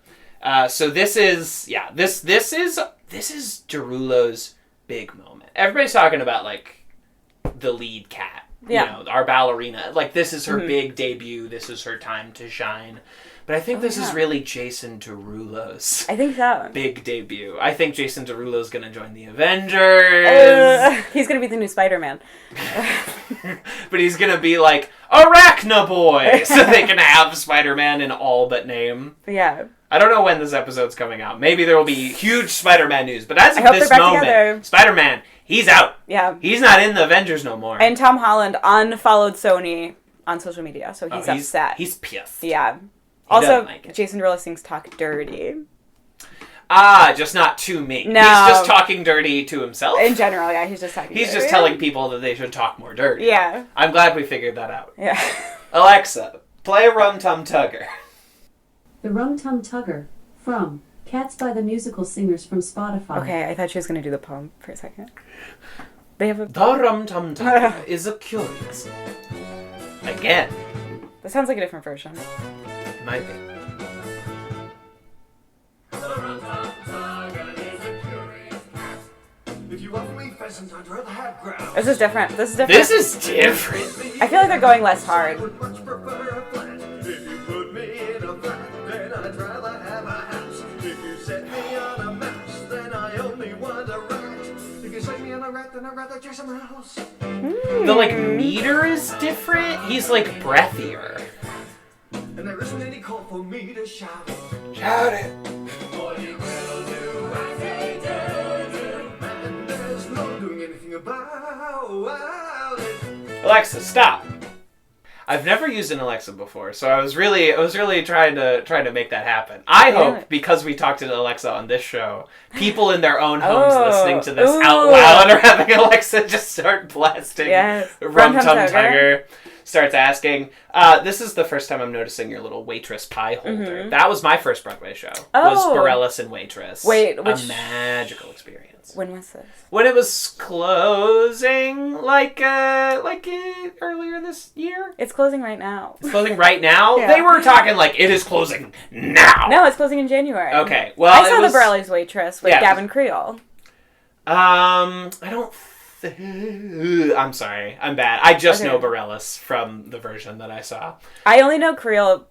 So this is Derulo's big moment. Everybody's talking about like the lead cat, Yeah. you know, our ballerina. Like this is her big debut. This is her time to shine. But I think this is really Jason Derulo's I think so. big debut. I think Jason Derulo's going to join the Avengers. He's gonna be the new Spider-Man. But he's going to be like Arachna Boy. So they can have Spider-Man in all but name. Yeah. I don't know when this episode's coming out. Maybe there will be huge Spider-Man news. But as I of hope this they're back moment, together. Spider-Man, he's out. Yeah. He's not in the Avengers no more. And Tom Holland unfollowed Sony on social media, so he's upset. He's pissed. Yeah. He Also, doesn't like it. Jason Derulo sings Talk Dirty. Just not to me. No. He's just talking dirty to himself. In general, yeah, he's just talking He's dirty. just telling people that they should talk more dirty. Yeah. I'm glad we figured that out. Yeah. Alexa, play Rum Tum Tugger. The Rum Tum Tugger from Cats by the Musical Singers from Spotify. Okay, I thought she was going to do the poem for a second. They have a... The Rum Tum Tugger is a curious. Again, That sounds like a different version. might be. If you offer me pheasant, I'd rather have grouse. This is different. This is different. This is different. I feel like they're going less hard. Would much prefer a flat. If you put me in a flat, then I'd rather have a house. If you set me on a mouse, then I only want a rat. If you set me on a rat, then I'd rather chase a mouse. The like meter is different. He's like breathier. And there isn't any call for me to shout it. Shout it. All you Alexa, stop. I've never used an Alexa before, so I was really trying to make that happen. I hope, because we talked to Alexa on this show, people in their own homes listening to this out loud are having Alexa just start blasting Rum Tum Tugger. Starts asking. This is the first time I'm noticing your little Waitress pie holder. Mm-hmm. That was my first Broadway show. Was Borellis and Waitress. Wait, a magical experience. When was this? When it was closing, like earlier this year. It's closing right now. It's closing right now? Yeah. They were talking like, it is closing now. No, it's closing in January. Okay, well, I saw the Borelli's Waitress with Gavin Creel. I don't... I'm sorry. I'm bad. I just know Borellis from the version that I saw. I only know Creel.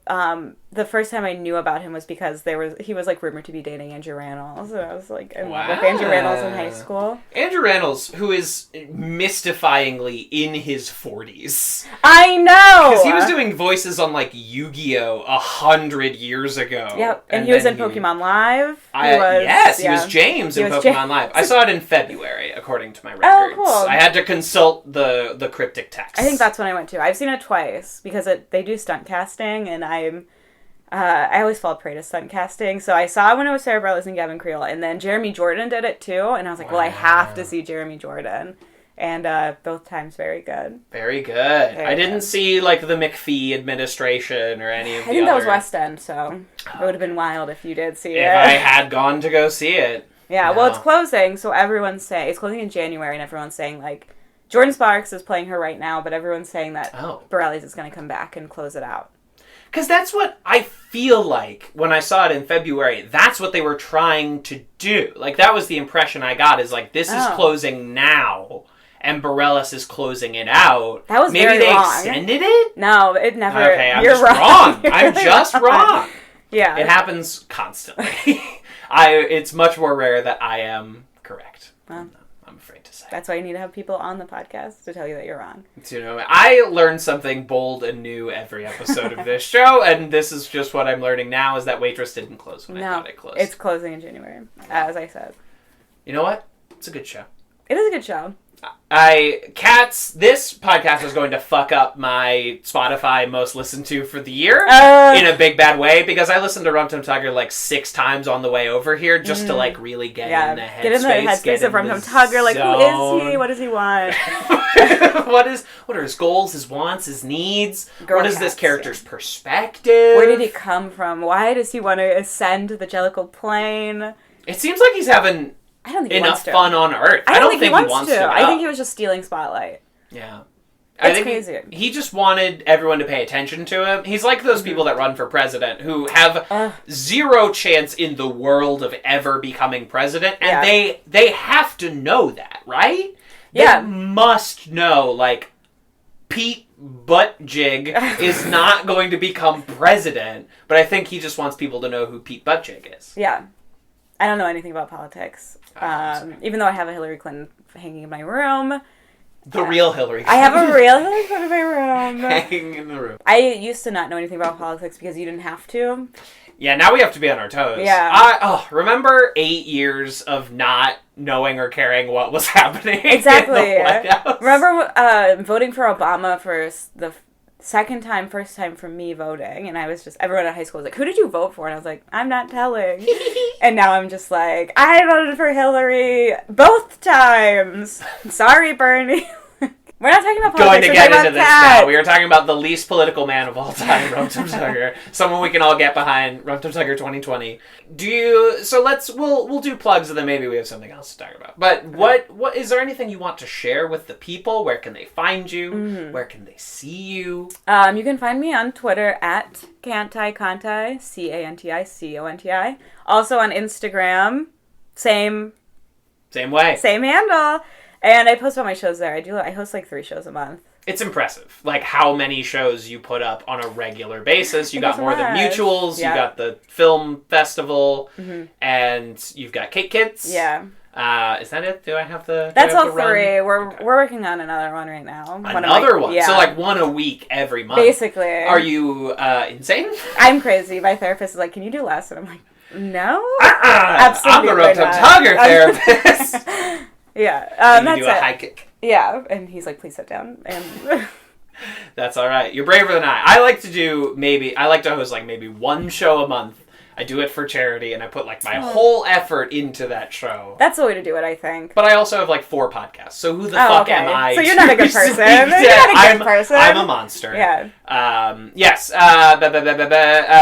The first time I knew about him was because he was like rumored to be dating Andrew Rannells, and I was like in love with Andrew Rannells in high school. Andrew Rannells, who is mystifyingly in his 40s. I know! Because he was doing voices on like Yu-Gi-Oh! 100 years ago. Yep, and he was in Pokemon Live. He was James in Pokemon Live. I saw it in February, according to my records. Oh, cool. I had to consult the cryptic text. I think that's when I went to. I've seen it twice, because they do stunt casting, and I always fall prey to stunt casting, so I saw it when it was Sarah Bareilles and Gavin Creel, and then Jeremy Jordan did it too, and I was like, well, I have to see Jeremy Jordan, and both times very good. Very good. I didn't see, like, the McPhee administration or any of the I think that was West End, so it would have been wild if you did see it. If I had gone to go see it. Yeah, well, it's closing, so everyone's saying, it's closing in January, and everyone's saying, like, Jordan Sparks is playing her right now, but everyone's saying that Bareilles is going to come back and close it out. Because that's what I feel like when I saw it in February. That's what they were trying to do. Like, that was the impression I got, is like, this is closing now, and Bareilles is closing it out. That was Maybe they extended it? No, it never. Okay, I'm You're just wrong. I'm just wrong. Yeah. It happens constantly. It's much more rare that I am correct. Well, I'm afraid to say. That's why you need to have people on the podcast to tell you that you're wrong. You know, I learn something bold and new every episode of this show, and this is just what I'm learning now, is that Waitress didn't close when I thought it closed. It's closing in January, as I said. You know what? It's a good show. It is a good show. This podcast is going to fuck up my Spotify most listened to for the year in a big bad way, because I listened to Rum Tum Tugger like 6 times on the way over here just to like really get in the headspace. Get in the headspace of Rum Tum Tugger. Like, who is he? What does he want? What are his goals, his wants, his needs? What is this character's perspective? Where did he come from? Why does he want to ascend to the Jellicle plane? It seems like he's having enough fun on Earth. I don't think he wants to. I think he was just stealing spotlight. Yeah. It's crazy. He just wanted everyone to pay attention to him. He's like those people that run for president who have zero chance in the world of ever becoming president, and they have to know that, right? Yeah. They must know, like, Pete Buttigieg is not going to become president, but I think he just wants people to know who Pete Buttigieg is. Yeah. I don't know anything about politics. Even though I have a Hillary Clinton hanging in my room. The real Hillary Clinton. I have a real Hillary Clinton in my room. Hanging in the room. I used to not know anything about politics because you didn't have to. Yeah, now we have to be on our toes. Yeah. Remember 8 years of not knowing or caring what was happening exactly. in the White House? Remember voting for Obama for the first time for me voting, and I was just, everyone at high school was like, who did you vote for? And I was like, I'm not telling. And now I'm just like, I voted for Hillary both times. Sorry, Bernie. We're not talking about politics. Going to get into this now. We are talking about the least political man of all time, Rum Tum Tugger. Someone we can all get behind, Rum Tum Tugger 2020. We'll do plugs, and then maybe we have something else to talk about. But what is there anything you want to share with the people? Where can they find you? Mm-hmm. Where can they see you? You can find me on Twitter at Conti, CANTI. Also on Instagram, same way. Same handle. And I post all my shows there. I host like 3 shows a month. It's impressive, like how many shows you put up on a regular basis. You got More Than Mutuals, you got the film festival, and you've got Cake Kids. Yeah. Is that it? Do I have the? That's all 3. We're working on another one right now. Another one. Yeah. So like one a week every month. Basically. Are you insane? I'm crazy. My therapist is like, "Can you do less?" And I'm like, "No, absolutely I'm the Rum Tum Tugger therapist." Yeah, you do a high kick. Yeah, and he's like, please sit down. And That's all right. You're braver than I. I like to host like maybe one show a month. I do it for charity, and I put like my whole effort into that show. That's the way to do it, I think. But I also have like 4 podcasts, so who the fuck am I? So you're not a good person. You're not a good person. I'm a monster. Yeah. Yes.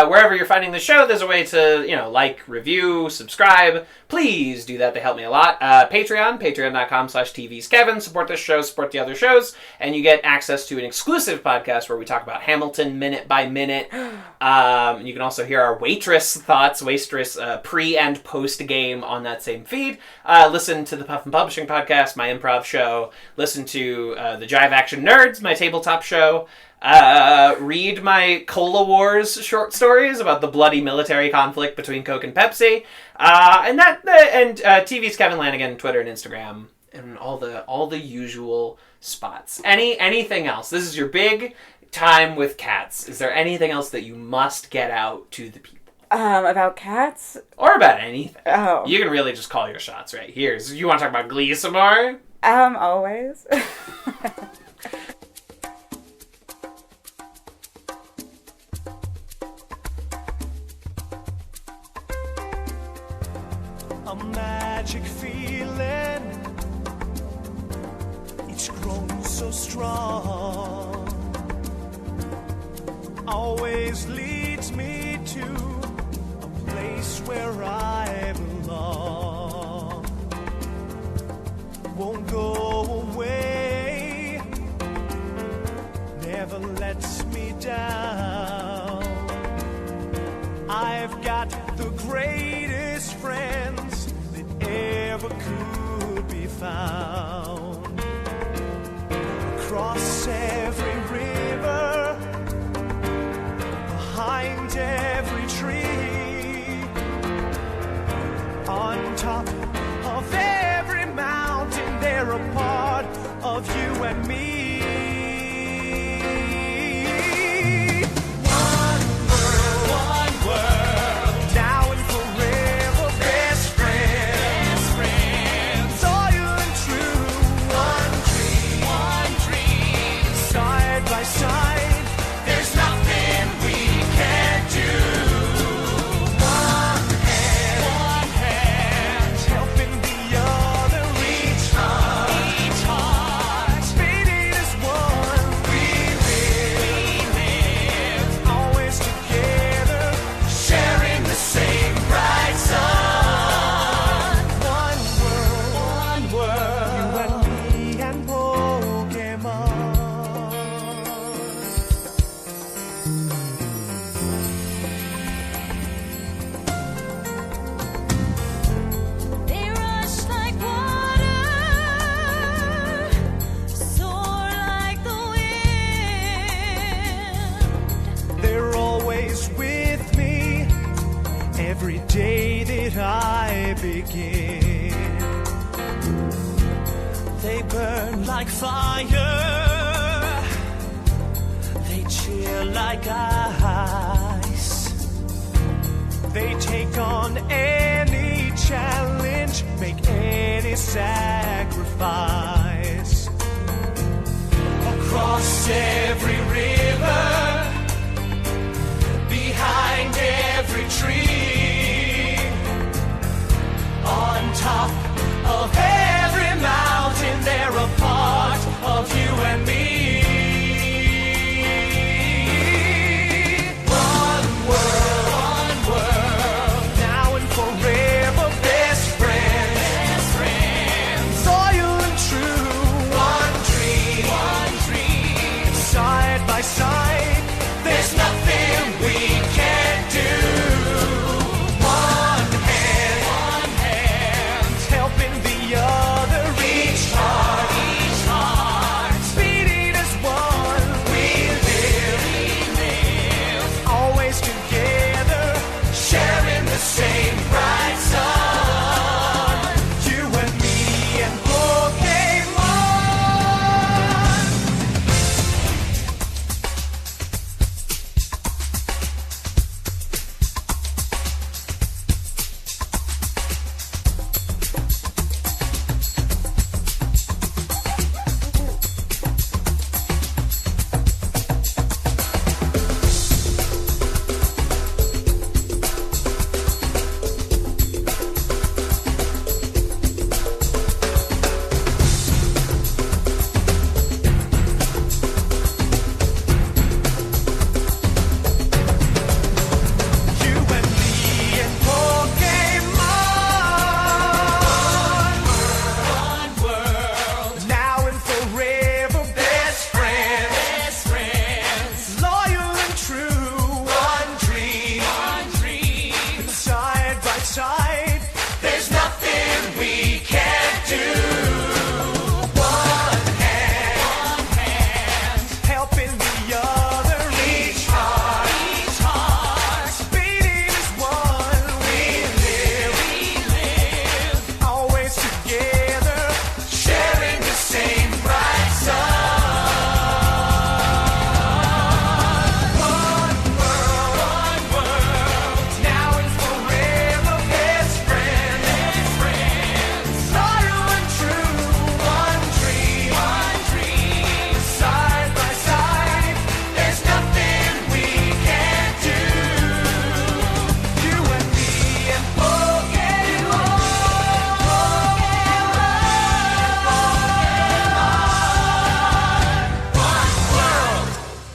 Wherever you're finding the show, there's a way to, like, review, subscribe. Please do that. They help me a lot. patreon.com/TVskevin. Support this show, support the other shows, and you get access to an exclusive podcast where we talk about Hamilton minute by minute. You can also hear our Waitress thoughts, Waitress pre and post game on that same feed. Listen to the Puff and Publishing podcast, my improv show. Listen to the Jive Action Nerds, my tabletop show. Read my Cola Wars short stories about the bloody military conflict between Coke and Pepsi, and TV's Kevin Lanigan, Twitter and Instagram, and all the usual spots. Anything else? This is your big time with cats. Is there anything else that you must get out to the people? About cats? Or about anything. Oh. You can really just call your shots right here. So you want to talk about GLEE some more? Always. A magic feeling, it's grown so strong, always leads me to a place where I belong. Won't go away, never lets me down. I've got the greatest friends that ever could be found. Across every river, behind every tree, on top of every mountain, they're a part of you and me. Every day that I begin, they burn like fire, they chill like ice, they take on any challenge, make any sacrifice. Across every river, behind every tree, on top of every mountain, they're a part of you and me. One world, now and forever, best friends, loyal and true. One dream, inside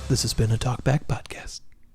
This has been a Talkback Podcast.